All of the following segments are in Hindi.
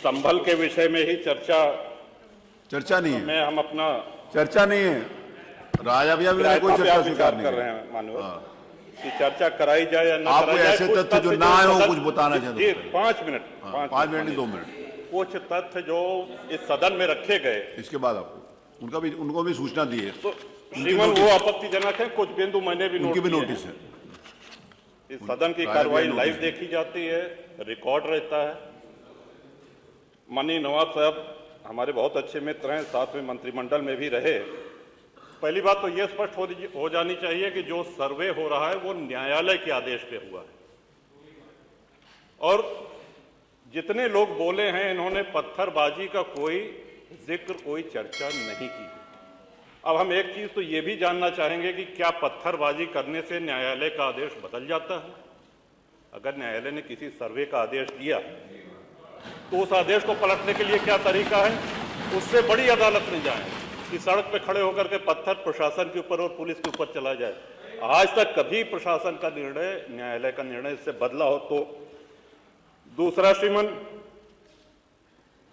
संभल के विषय में ही चर्चा नहीं है, में हम अपना चर्चा नहीं है। राजा भैया भी कोई चर्चा स्वीकार नहीं कर रहे हैं मानव कि चर्चा कराई जाए या ना कराई जाए। ऐसे तथ्य जो ना है वो कुछ बताना चाहते हैं। 5 मिनट, 5 मिनट नहीं 2 मिनट। कुछ तथ्य जो इस सदन में रखे गए, इसके बाद आपको उनको भी सूचना दी है। तो श्रीमान वो आपत्तिजनक है। कुछ बिंदु मैंने भी नोटिस है। इस सदन की कार्रवाई लाइव देखी जाती है, रिकॉर्ड रहता है। माननीय नवाब साहब हमारे बहुत अच्छे मित्र हैं, साथ में मंत्रिमंडल में भी रहे। पहली बात तो यह स्पष्ट हो जानी चाहिए कि जो सर्वे हो रहा है वो न्यायालय के आदेश पे हुआ है, और जितने लोग बोले हैं इन्होंने पत्थरबाजी का कोई जिक्र, कोई चर्चा नहीं की। अब हम एक चीज तो ये भी जानना चाहेंगे कि क्या पत्थरबाजी करने से न्यायालय का आदेश बदल जाता है? अगर न्यायालय ने किसी सर्वे का आदेश दिया तो उस आदेश को पलटने के लिए क्या तरीका है? उससे बड़ी अदालत में जाए कि सड़क पे खड़े होकर के पत्थर प्रशासन के ऊपर और पुलिस के ऊपर चला जाए। आज तक कभी प्रशासन का निर्णय, न्यायालय का निर्णय इससे बदला हो तो? दूसरा श्रीमान,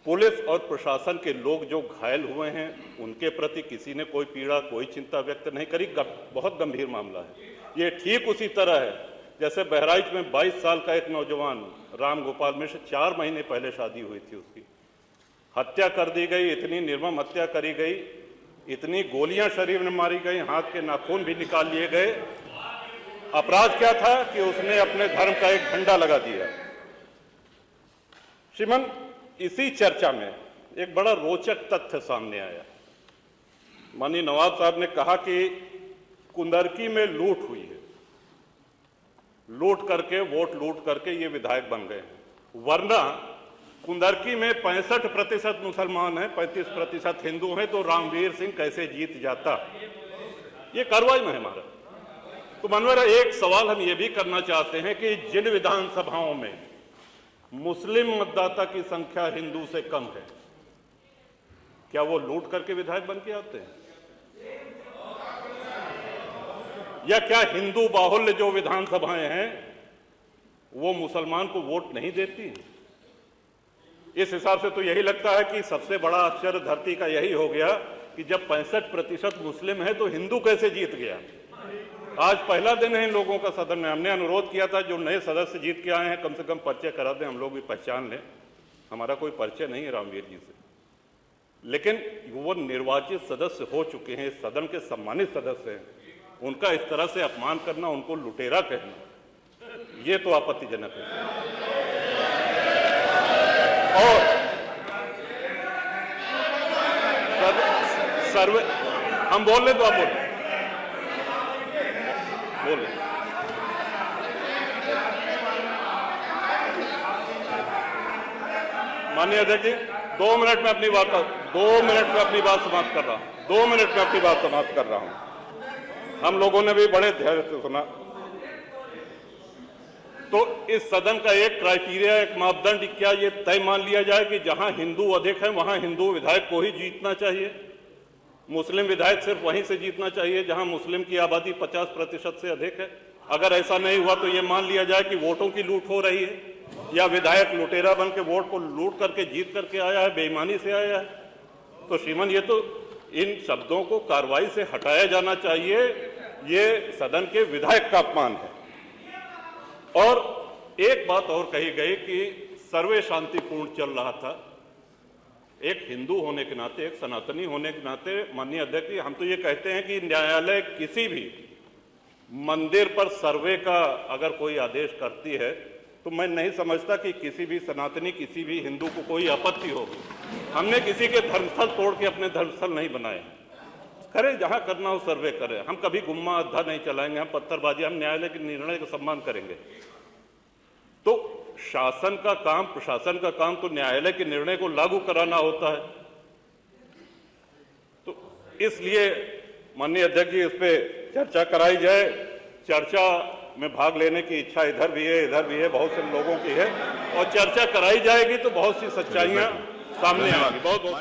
पुलिस और प्रशासन के लोग जो घायल हुए हैं उनके प्रति किसी ने कोई पीड़ा, कोई चिंता व्यक्त नहीं करी। बहुत गंभीर मामला है ये। ठीक उसी तरह है जैसे बहराइच में 22 साल का एक नौजवान राम गोपाल मिश्र, 4 महीने पहले शादी हुई थी, उसकी हत्या कर दी गई। इतनी निर्मम हत्या करी गई, इतनी गोलियां शरीर में मारी गई, हाथ के नाखून भी निकाल लिए गए। अपराध क्या था कि उसने अपने धर्म का एक झंडा लगा दिया। श्रीमान, इसी चर्चा में एक बड़ा रोचक तथ्य सामने आया। माननीय नवाब साहब ने कहा कि कुंदरकी में लूट हुई है, लूट करके, वोट लूट करके ये विधायक बन गए हैं। वरना कुंदरकी में 65% मुसलमान हैं, 35% हिंदू हैं, तो रामवीर सिंह कैसे जीत जाता? ये कार्रवाई में है हमारा। तो मनोहर, एक सवाल हम ये भी करना चाहते हैं कि जिन विधानसभाओं में मुस्लिम मतदाता की संख्या हिंदू से कम है, क्या वो लूट करके विधायक बन के आते हैं? या क्या हिंदू बाहुल्य जो विधानसभाएं हैं वो मुसलमान को वोट नहीं देती? इस हिसाब से तो यही लगता है कि सबसे बड़ा आश्चर्य धरती का यही हो गया कि जब 65% मुस्लिम है तो हिंदू कैसे जीत गया? आज पहला दिन है इन लोगों का सदन में। हमने अनुरोध किया था जो नए सदस्य जीत के आए हैं कम से कम परिचय करा दें, हम लोग भी पहचान लें। हमारा कोई परिचय नहीं है रामवीर जी से, लेकिन वो निर्वाचित सदस्य हो चुके हैं, इस सदन के सम्मानित सदस्य हैं। उनका इस तरह से अपमान करना, उनको लुटेरा कहना, ये तो आपत्तिजनक है। और सर्वे हम बोल रहे तो आप बोल माननीय अध्यक्ष जी, 2 मिनट में अपनी बात समाप्त कर रहा हूं। 2 मिनट में अपनी बात समाप्त कर रहा हूं। हम लोगों ने भी बड़े धैर्य से सुना। तो इस सदन का एक क्राइटेरिया, एक मापदंड क्या ये तय मान लिया जाए कि जहां हिंदू अधिक है वहां हिंदू विधायक को ही जीतना चाहिए, मुस्लिम विधायक सिर्फ वहीं से जीतना चाहिए जहां मुस्लिम की आबादी 50% से अधिक है? अगर ऐसा नहीं हुआ तो ये मान लिया जाए कि वोटों की लूट हो रही है, या विधायक लुटेरा बन के वोट को लूट करके जीत करके आया है, बेईमानी से आया है। तो श्रीमान, ये तो इन शब्दों को कार्रवाई से हटाया जाना चाहिए। ये सदन के विधायक का अपमान है। और एक बात और कही गई कि सर्वे शांतिपूर्ण चल रहा था। एक हिंदू होने के नाते, एक सनातनी होने के नाते माननीय अध्यक्ष, हम तो ये कहते हैं कि न्यायालय किसी भी मंदिर पर सर्वे का अगर कोई आदेश करती है तो मैं नहीं समझता कि किसी भी सनातनी, किसी भी हिंदू को कोई आपत्ति होगी। हमने किसी के धर्मस्थल तोड़ के अपने धर्मस्थल नहीं बनाए हैं। करें जहां करना हो सर्वे करें, हम कभी गुम्मा अद्धा नहीं चलाएंगे, हम पत्थरबाजी, हम न्यायालय के निर्णय का सम्मान करेंगे। तो शासन का काम, प्रशासन का काम तो न्यायालय के निर्णय को लागू कराना होता है। तो इसलिए माननीय अध्यक्ष जी, इस पे चर्चा कराई जाए। चर्चा में भाग लेने की इच्छा इधर भी है, बहुत से लोगों की है, और चर्चा कराई जाएगी तो बहुत सी सच्चाइयां सामने आएंगी। बहुत बहुत